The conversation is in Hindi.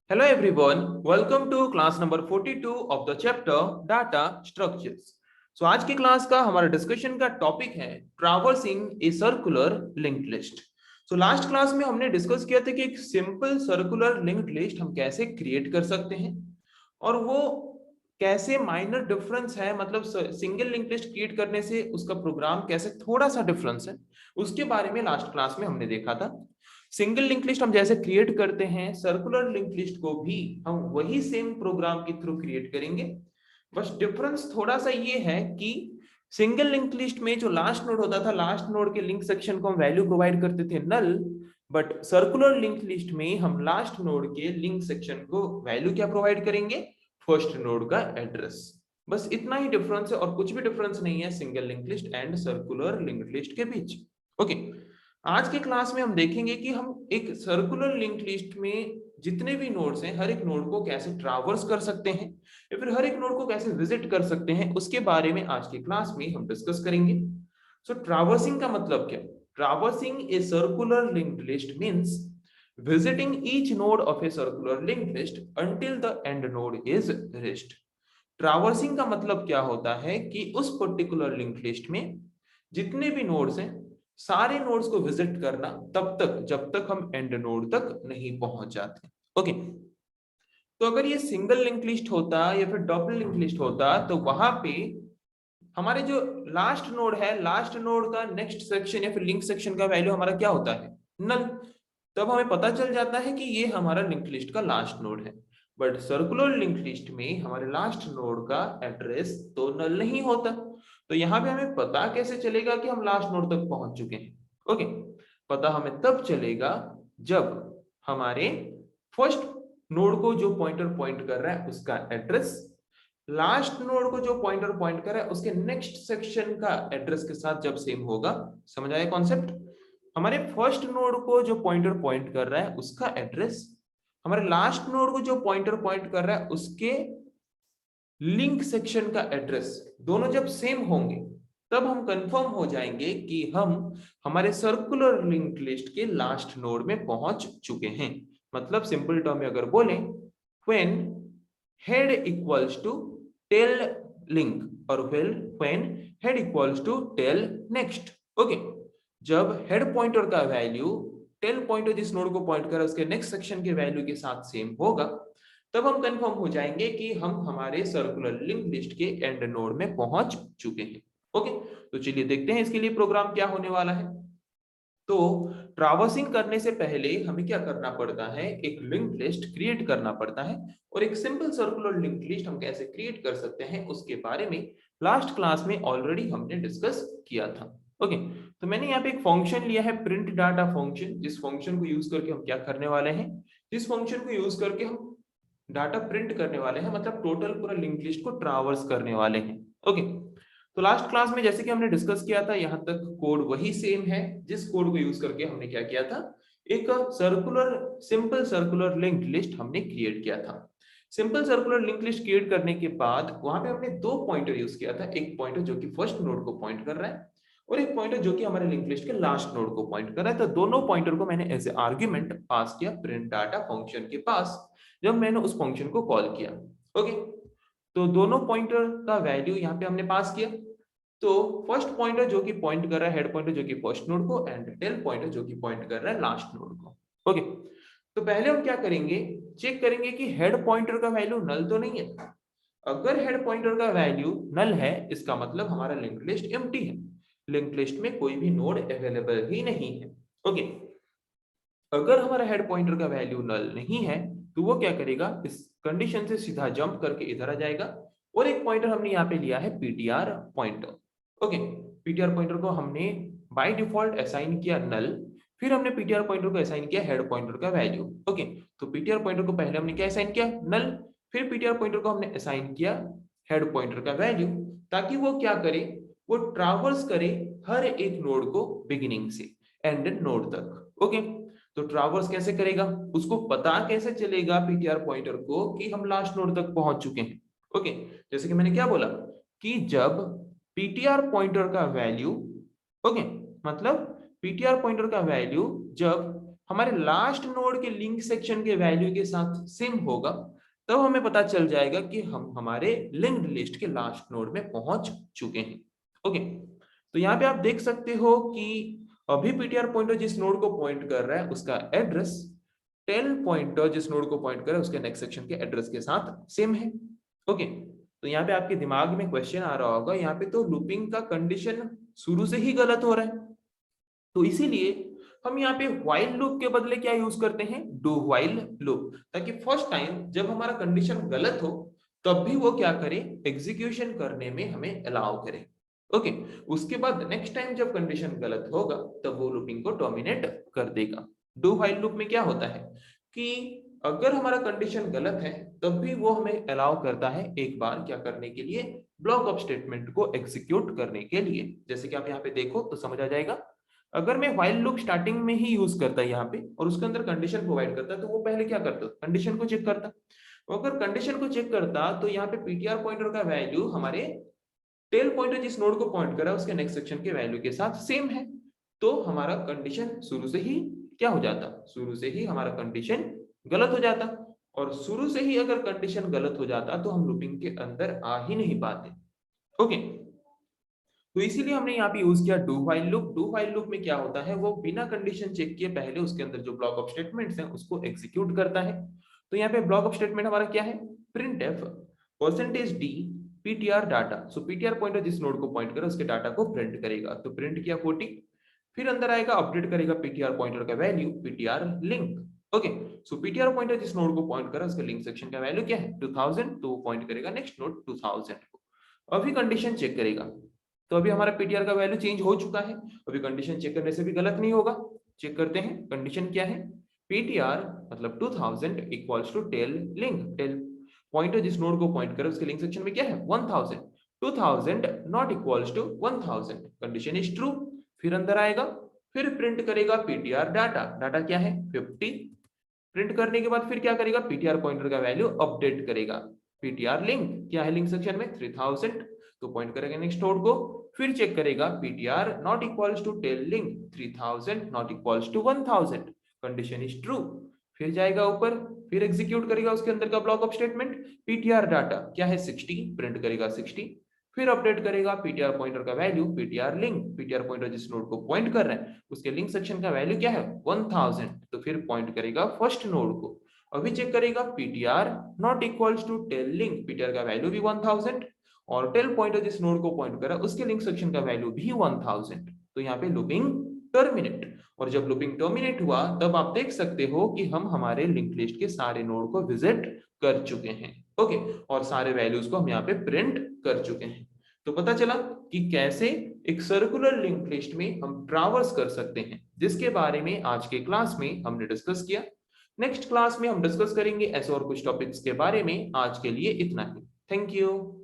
Hello everyone, welcome to class number 42 of the chapter Data Structures. So आज की क्लास का हमारा डिस्कशन का टॉपिक है traversing a circular linked list. So last class में हमने डिस्कस किया था कि एक सिंपल सर्कुलर लिंक्ड लिस्ट हम कैसे क्रिएट कर सकते हैं और वो कैसे माइनर डिफरेंस है, मतलब सिंगल लिंक्ड लिस्ट क्रिएट करने से उसका प्रोग्राम कैसे थोड़ा सा डिफरेंस है, उसके बारे में लास्ट क्लास में हमने देखा था. सिंगल लिंक लिस्ट हम जैसे क्रिएट करते हैं, सर्कुलर लिंक लिस्ट को भी हम वही सेम प्रोग्राम के थ्रू क्रिएट करेंगे. बस डिफरेंस थोड़ा सा ये है कि सिंगल लिंक लिस्ट में जो लास्ट नोड होता था, लास्ट नोड के लिंक सेक्शन को हम वैल्यू प्रोवाइड करते थे नल, बट सर्कुलर लिंक लिस्ट में हम लास्ट नोड के लिंक सेक्शन को वैल्यू क्या प्रोवाइड करेंगे, फर्स्ट नोड का एड्रेस. बस इतना ही डिफरेंस है और कुछ भी डिफरेंस नहीं है single link list and circular link list के बीच. ओके, आज के क्लास में हम देखेंगे कि हम एक सर्कुलर लिंक लिस्ट में जितने भी नोड्स हैं, हर एक नोड को कैसे ट्रैवर्स कर सकते हैं या फिर हर एक नोड को कैसे विजिट कर सकते हैं, उसके बारे में आज की क्लास में हम डिस्कस करेंगे. सो ट्रैवर्सिंग का मतलब क्या? Traversing a circular linked list means visiting each node of a circular linked list until the end node is reached. Traversing का मतलब क्या होता है कि उस पर्टिकुलर लिंक लिस्ट में जितने भी नोड्स हैं, सारे नोड्स को विजिट करना तब तक जब तक हम एंड नोड तक नहीं पहुंच जाते. ओके, तो अगर ये सिंगल लिंक लिस्ट होता या फिर डबल लिंक लिस्ट होता तो वहां पे हमारे जो लास्ट नोड है, लास्ट नोड का नेक्स्ट सेक्शन या फिर लिंक सेक्शन का वैल्यू हमारा क्या होता है, नल. तब हमें पता चल जाता है कि ये हमारा लिंक लिस्ट का लास्ट नोड है. बट सर्कुलर लिंक लिस्ट में हमारे लास्ट नोड का एड्रेस तो नल नहीं होता, तो यहाँ पे हमें पता कैसे चलेगा कि हम लास्ट नोड तक पहुंच चुके हैं? ओके, पता हमें तब चलेगा जब हमारे फर्स्ट नोड को जो पॉइंटर पॉइंट कर रहा है उसका एड्रेस लास्ट नोड को जो पॉइंटर पॉइंट कर रहा है उसके नेक्स्ट सेक्शन का एड्रेस के साथ जब सेम होगा. समझ आया कॉन्सेप्ट? हमारे फर्स्ट नोड को जो पॉइंटर पॉइंट कर रहा है उसका एड्रेस हमारे लास्ट नोड को जो पॉइंटर पॉइंट कर रहा है उसके लिंक सेक्शन का एड्रेस दोनों जब सेम होंगे तब हम कंफर्म हो जाएंगे कि हम हमारे सर्कुलर लिंक लिस्ट के लास्ट नोड में पहुंच चुके हैं. मतलब सिंपल टर्म में अगर बोलें, when head equals to tail link और when head equals to tail next. Okay, जब हेड पॉइंटर का वैल्यू टेल पॉइंटर जिस नोड को पॉइंट कर रहा है उसके नेक्स्ट सेक्शन के वैल्यू के साथ सेम होगा तब हम कंफर्म हो जाएंगे कि हम हमारे सर्कुलर लिंक लिस्ट के एंड नोड में पहुंच चुके हैं. ओके, तो चलिए देखते हैं इसके लिए प्रोग्राम क्या होने वाला है. तो ट्रैवर्सिंग करने से पहले हमें क्या करना पड़ता है, एक लिंक लिस्ट क्रिएट करना पड़ता है. और एक सिंपल सर्कुलर लिंक लिस्ट हम कैसे क्रिएट कर सकते हैं उसके बारे में लास्ट क्लास में ऑलरेडी हमने डिस्कस किया था. ओके, तो मैंने यहाँ पे एक फंक्शन लिया है प्रिंट डाटा फंक्शन, जिस फंक्शन को यूज करके हम क्या करने वाले हैं, जिस फंक्शन को यूज करके हम डाटा प्रिंट करने वाले हैं, मतलब टोटल पूरा लिंक लिस्ट को ट्रैवर्स करने वाले हैं. ओके, तो लास्ट क्लास में जैसे कि हमने डिस्कस किया था यहाँ तक कोड वही सेम है जिस कोड को यूज करके हमने क्या किया था, एक circular simple circular link list हमने क्रिएट किया था. Simple circular link list create करने के बाद वहां पे हमने दो पॉइंटर यूज किया था, एक पॉइंटर जो कि फर्स्ट नोड को पॉइंट कर रहा है और एक पॉइंटर जो कि हमारे लिंक लिस्ट के लास्ट नोड को पॉइंट कर रहा है. तो दोनों पॉइंटर को मैंने एज ए आर्ग्यूमेंट पास किया प्रिंट डाटा फंक्शन के पास जब मैंने उस फंक्शन को कॉल किया. ओके, तो दोनों पॉइंटर का वैल्यू यहाँ पे हमने पास किया. तो फर्स्ट पॉइंटर जो कि पॉइंट कर रहा है हेड पॉइंटर जो कि फर्स्ट नोड को एंड टेल पॉइंटर जो कि पॉइंट कर रहा है लास्ट नोड को. ओके, तो पहले हम क्या करेंगे, चेक करेंगे कि हेड पॉइंटर का वैल्यू नल तो नहीं है. अगर हेड पॉइंटर का वैल्यू नल है इसका मतलब हमारा लिंक लिस्ट एम्प्टी है, लिंक लिस्ट में कोई भी नोड अवेलेबल ही नहीं है. ओके, अगर हमारा हेड पॉइंटर का वैल्यू नल नहीं है तो वो क्या करेगा, इस कंडीशन से सीधा जंप करके इधर आ जाएगा और एक पॉइंटर हमने यहाँ पे लिया है PTR pointer. Okay, PTR pointer को हमने बाय डिफॉल्ट असाइन किया नल, फिर हमने पीटीआर पॉइंटर को असाइन किया हेड पॉइंटर का वैल्यू. ओके, तो पीटीआर पॉइंटर को पहले हमने क्या असाइन किया, नल, फिर पीटीआर पॉइंटर को हमने असाइन किया हेड पॉइंटर का वैल्यू, ताकि वो क्या करे, वो ट्रैवर्स करे हर एक नोड को बिगिनिंग से एंड नोड तक. ओके, तो ट्रैवर्स कैसे करेगा, उसको पता कैसे चलेगा पीटीआर पॉइंटर को कि हम लास्ट नोड तक पहुंच चुके हैं. ओके, जैसे कि मैंने क्या बोला कि जब पीटीआर पॉइंटर का वैल्यू, ओके, मतलब पीटीआर पॉइंटर का वैल्यू जब हमारे लास्ट नोड के लिंक सेक्शन के वैल्यू के साथ सेम होगा, तब हमें पता चल जाएगा कि हम हमारे लिंक्ड लिस्ट के लास्ट नोड में पहुंच चुके हैं। ओके, तो यहाँ पे आप देख सकते हो कि अभी पीटीआर पॉइंटर जिस नोड को पॉइंट कर रहा है उसका एड्रेस टेल पॉइंटर जिस नोड को पॉइंट कर रहा है उसके नेक्स्ट सेक्शन के एड्रेस के साथ सेम है। ओके, तो यहाँ पे आपके दिमाग में क्वेश्चन आ रहा होगा, यहाँ पे तो लूपिंग का कंडीशन शुरू से ही गलत हो रहा है, तो इसीलिए हम यहाँ पे व्हाइल लूप के बदले क्या यूज करते हैं, डू व्हाइल लूप, ताकि फर्स्ट टाइम जब हमारा कंडीशन गलत हो तब भी वो क्या करे, एग्जीक्यूशन करने में हमें अलाउ करे। ओके, उसके बाद नेक्स्ट टाइम जब कंडीशन गलत होगा तब वो लूपिंग को टर्मिनेट कर देगा। डू व्हाइल लूप में क्या होता है कि अगर हमारा कंडीशन गलत है तब भी वो हमें अलाउ करता है एक बार क्या करने के लिए, ब्लॉक ऑफ स्टेटमेंट को एग्जीक्यूट करने के लिए। जैसे कि आप यहाँ पे देखो तो समझ आ जाएगा, अगर मैं व्हाइल लूप स्टार्टिंग में ही यूज करता यहाँ पे और उसके अंदर कंडीशन प्रोवाइड करता तो वो पहले क्या करता, कंडीशन को चेक करता। अगर कंडीशन को चेक करता तो यहाँ पे पीटीआर पॉइंटर का वैल्यू हमारे टेल पॉइंटर जिस नोड को पॉइंट कर रहा है उसके नेक्स्ट सेक्शन के वैल्यू के साथ सेम है, तो हमारा कंडीशन शुरू से ही क्या हो जाता, शुरू से ही हमारा कंडीशन गलत हो जाता। और शुरू से ही अगर कंडीशन गलत हो जाता तो हम लूपिंग के अंदर आ ही नहीं पाते। ओके, तो इसीलिए हमने यहाँ पे यूज किया do while loop. Do while loop में क्या होता है, वो बिना कंडीशन चेक किए पहले उसके अंदर जो ब्लॉक ऑफ स्टेटमेंट्स हैं उसको एग्जीक्यूट करता है। तो यहाँ पे ब्लॉक ऑफ स्टेटमेंट हमारा क्या है, printf %d ptr डाटा। सो ptr पॉइंटर जिस नोड को पॉइंट करे उसके डाटा को प्रिंट करेगा, तो प्रिंट किया 40, फिर अंदर आएगा अपडेट करेगा ptr पॉइंटर का वैल्यू ptr लिंक। ओके, सो ptr पॉइंटर जिस नोड को पॉइंट करा उसके लिंक सेक्शन का वैल्यू क्या है 2000, तो वो पॉइंट करेगा नेक्स्ट नोड 2000 को। अभी कंडीशन चेक करेगा, तो अभी हमारा पीटीआर का वैल्यू चेंज हो चुका है, अभी कंडीशन चेक करने से भी गलत नहीं होगा। चेक करते हैं कंडीशन क्या है, पीटीआर मतलब 2000 equals to tail link. Tail pointer जिस नोड को पॉइंट करे उसके लिंक सेक्शन में क्या है 1000, 2000 not equals to 1000, condition is true. फिर अंदर आएगा, फिर प्रिंट करेगा पीटीआर डाटा। डाटा क्या है 50, प्रिंट करने के बाद फिर क्या करेगा, पीटीआर पॉइंटर का वैल्यू अपडेट करेगा। पीटीआर लिंक क्या है लिंक सेक्शन में 3000, तो पॉइंट करेगा नेक्स्ट नोड को। फिर चेक करेगा ptr not equals to tail link 3000 not equals to 1000, condition is true. फिर जाएगा ऊपर, फिर एग्जीक्यूट करेगा उसके अंदर का block of statement, ptr data क्या है 60, प्रिंट करेगा 60, फिर अपडेट करेगा ptr पॉइंटर का value ptr link. ptr pointer जिस नोड को पॉइंट कर रहा है उसके लिंक सेक्शन का वैल्यू क्या है 1000, तो फिर पॉइंट करेगा फर्स्ट नोड को। अभी चेक करेगा ptr not equals to tail link, ptr का वैल्यू भी 1000 और टेल पॉइंटर जिस नोड को पॉइंट करा उसके लिंक सेक्शन का वैल्यू भी 1000, तो यहाँ पे लूपिंग टर्मिनेट। और जब लूपिंग टर्मिनेट हुआ तब आप देख सकते हो कि हम हमारे लिंक लिस्ट के सारे नोड को विजिट कर चुके हैं। ओके, और सारे वैल्यूज को हम यहाँ पे प्रिंट कर चुके हैं। तो पता चला कि कैसे एक सर्कुलर लिंक लिस्ट में हम ट्रैवर्स कर सकते हैं, जिसके बारे में आज के क्लास में हमने डिस्कस किया। नेक्स्ट क्लास में हम डिस्कस करेंगे ऐसे और कुछ टॉपिक्स के बारे में। आज के लिए इतना ही, थैंक यू।